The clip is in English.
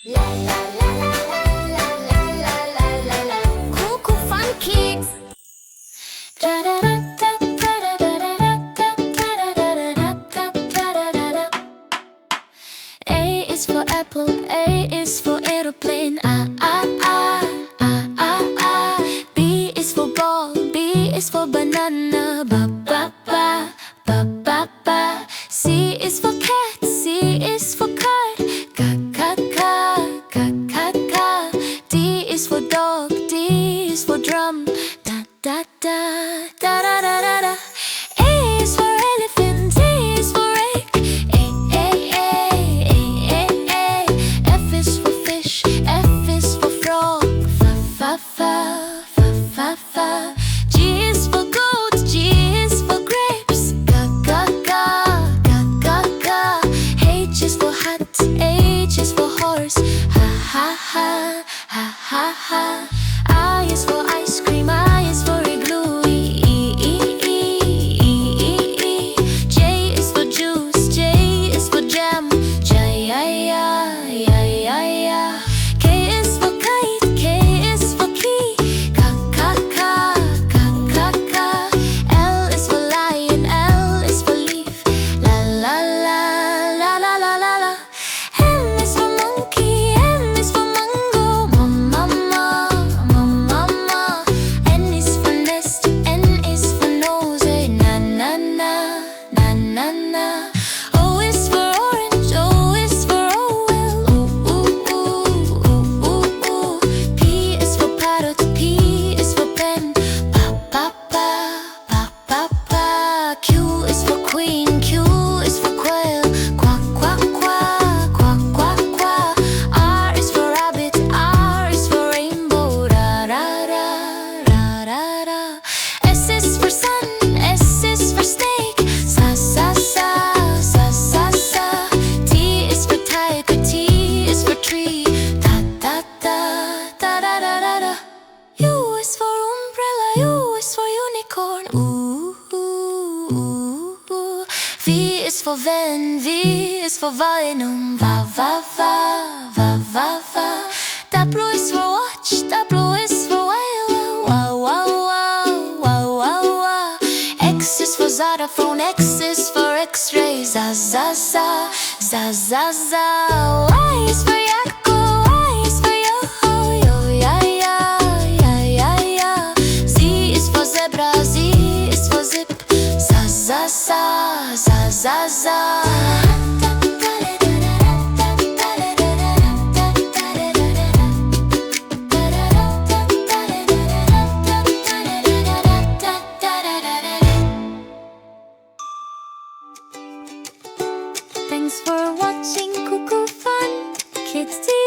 La la la la la la la la la la. Cool, cool, fun kids. A is for apple, A is for aeroplane. Ah ah ah ah ah ah. B is for ball, B is for banana. Ba ba ba ba ba ba. C is for cat, C is for kite. Ka ka ka ka ka ka. D is for dog, D is for drum. Da da da da da da da da. E is for elephant, E is for egg. A A A A A A. F is for fish, F is for frog. Fa fa fa fa fa fa. G is for goat, G is for grapes. Ga ga ga ga ga ga. H is for hat, H is for horse. Ha ha ha ha ha ha. I is for ice cream, I is for igloo. E e e e e e e. J is for juice, J is for jam. J ya ya ya ya ya. K is for kite, K is for key. Ka ka ka ka ka ka. L is for lion, L is for leaf. La la la la la la la la. M is for monkey, M is for mango. Mama mama mama. N is for nest, N is for nose. Na na na na na na. O is for orange, O is for owl. Ooh ooh ooh ooh ooh ooh. P is for parrot, P is for pen. Pa pa pa pa pa pa. Q is for queen, Q is for quail. Quack quack quack quack quack quack. R is for rabbit, R is for rainbow. Ra ra ra ra ra ra. S is for sun, S is for snake. Sa sa sa sa sa sa. T is for tiger, T is for tree. Da da da da da da da da. U is for umbrella, U is for unicorn. Ooh ooh ooh ooh. V is for van, V is for volume. Va va va va va va. W is for watch, W is for whale. Wow wow wow wow wow wow. X is for xylophone, X is for X-ray. Za za za za za za. Y is for yakko, Y is for yo yo ya ya ya ya ya. Z is for zebra, Z is for zip. Za za za za za za. Thanks for watching Cuckoo Fun Kids TV.